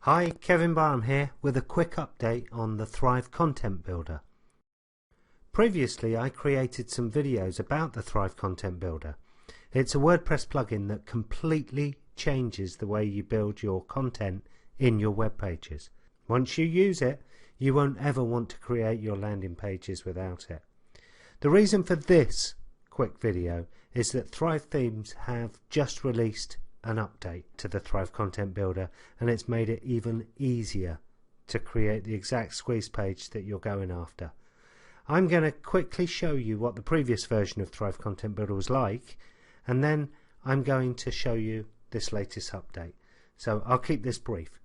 Hi, Kevin Barham here with a quick update on the Thrive Content Builder. Previously I created some videos about the Thrive Content Builder. It's a WordPress plugin that completely changes the way you build your content in your web pages. Once you use it, you won't ever want to create your landing pages without it. The reason for this quick video is that Thrive Themes have just released an update to the Thrive Content Builder, and it's made it even easier to create the exact squeeze page that you're going after. I'm going to quickly show you what the previous version of Thrive Content Builder was like, and then I'm going to show you this latest update. So I'll keep this brief.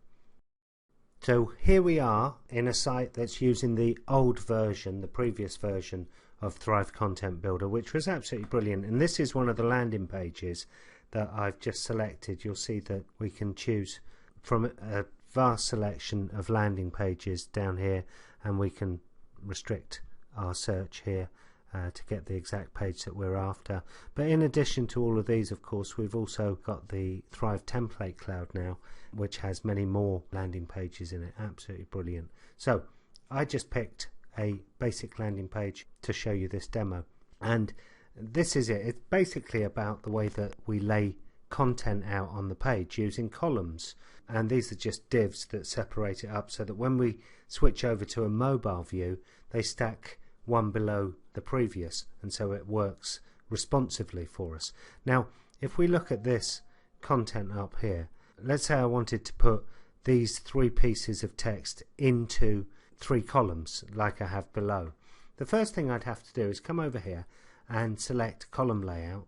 So here we are in a site that's using the old version, the previous version of Thrive Content Builder, which was absolutely brilliant. And this is one of the landing pages that I've just selected. You'll see that we can choose from a vast selection of landing pages down here, and we can restrict our search here to get the exact page that we're after. But in addition to all of these, of course, we've also got the Thrive Template Cloud now, which has many more landing pages in it. Absolutely brilliant. So I just picked a basic landing page to show you this demo, and this is it. It's basically about the way that we lay content out on the page using columns, and these are just divs that separate it up so that when we switch over to a mobile view, they stack one below the previous, and so it works responsively for us. Now if we look at this content up here, let's say I wanted to put these three pieces of text into three columns like I have below. The first thing I'd have to do is come over here and select column layout,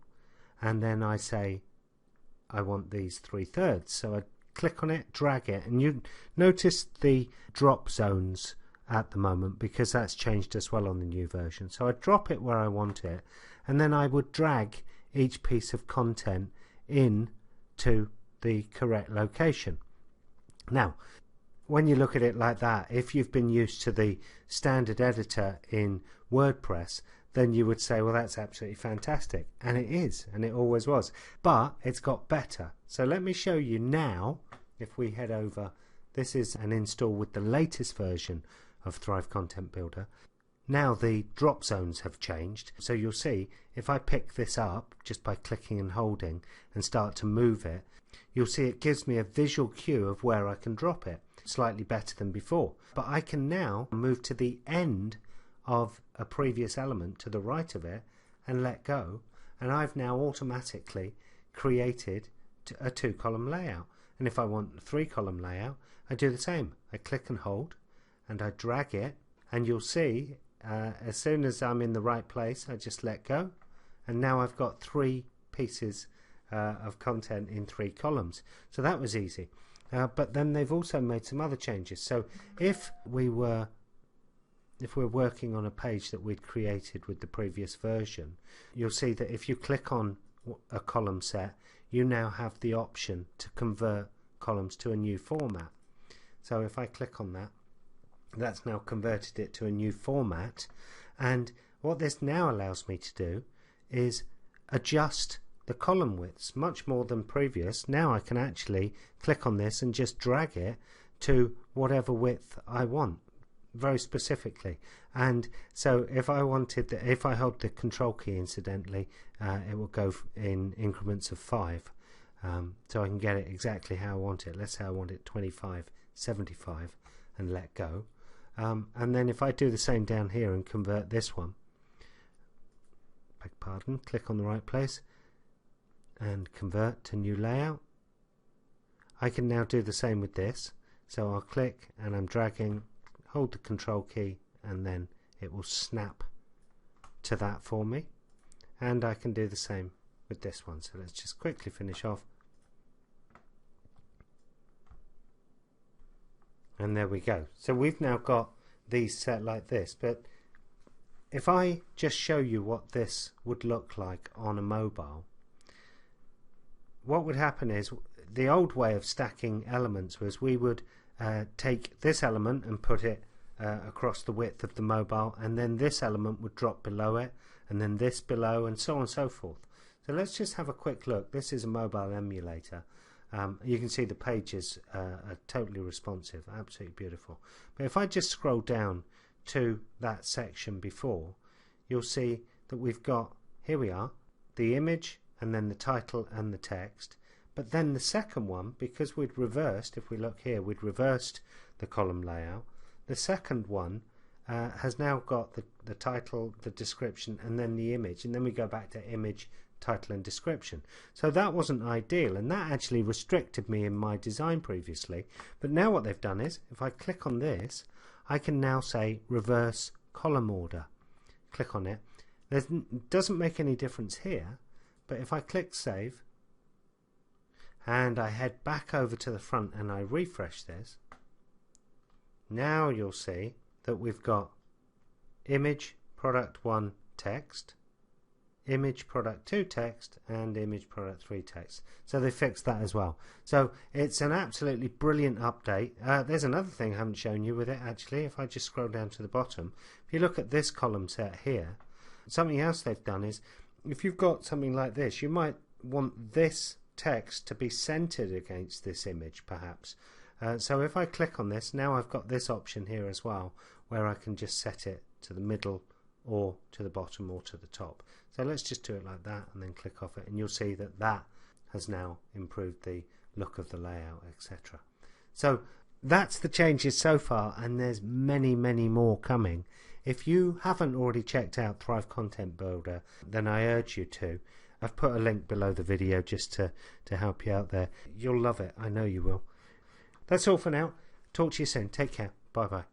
and then I say I want these 3/3. So I click on it, drag it, and you notice the drop zones at the moment because that's changed as well on the new version. So I drop it where I want it, and then I would drag each piece of content in to the correct location. Now when you look at it like that, if you've been used to the standard editor in WordPress, then you would say, well, that's absolutely fantastic. And it is, and it always was. But it's got better. So let me show you now. If we head over, this is an install with the latest version of Thrive Content Builder. Now the drop zones have changed. So you'll see if I pick this up just by clicking and holding and start to move it, you'll see it gives me a visual cue of where I can drop it. Slightly better than before. But I can now move to the end of a previous element to the right of it and let go, and I've now automatically created a 2-column layout. And if I want a 3-column layout, I do the same. I click and hold and I drag it, and you'll see as soon as I'm in the right place, I just let go, and now I've got 3 pieces of content in 3 columns. So that was easy. But then they've also made some other changes. So if we're working on a page that we'd created with the previous version, you'll see that if you click on a column set, you now have the option to convert columns to a new format. So if I click on that, that's now converted it to a new format, and what this now allows me to do is adjust the column widths much more than previous. Now I can actually click on this and just drag it to whatever width I want, very specifically. And so if I wanted, if I hold the control key, incidentally, it will go in increments of 5, so I can get it exactly how I want it. Let's say I want it 25/75 and let go, and then if I do the same down here and convert this one, beg pardon, click on the right place and convert to new layout, I can now do the same with this. So I'll click and I'm dragging, hold the control key, and then it will snap to that for me, and I can do the same with this one. So let's just quickly finish off, and there we go. So we've now got these set like this. But if I just show you what this would look like on a mobile, what would happen is the old way of stacking elements was we would take this element and put it across the width of the mobile, and then this element would drop below it, and then this below, and so on and so forth. So let's just have a quick look. This is a mobile emulator, You can see the pages are totally responsive, absolutely beautiful. But if I just scroll down to that section before, you'll see that we've got, here we are, the image and then the title and the text. But then the second one, because we'd reversed, if we look here, we'd reversed the column layout. The second one has now got the title, the description, and then the image, and then we go back to image, title and description. So that wasn't ideal, and that actually restricted me in my design previously. But now what they've done is, if I click on this, I can now say reverse column order. Click on it. It doesn't make any difference here, but if I click save and I head back over to the front and I refresh this, now you'll see that we've got image product 1 text, image product 2 text, and image product 3 text. So they fixed that as well. So it's an absolutely brilliant update. There's another thing I haven't shown you with it actually. If I just scroll down to the bottom, if you look at this column set here, something else they've done is, if you've got something like this, you might want this text to be centered against this image perhaps. So if I click on this, now I've got this option here as well, where I can just set it to the middle or to the bottom or to the top. So let's just do it like that and then click off it, and you'll see that that has now improved the look of the layout, etc. So that's the changes so far, and there's many more coming. If you haven't already checked out Thrive Content Builder, then I urge you to. I've put a link below the video just to help you out there. You'll love it, I know you will. That's all for now. Talk to you soon. Take care. Bye bye.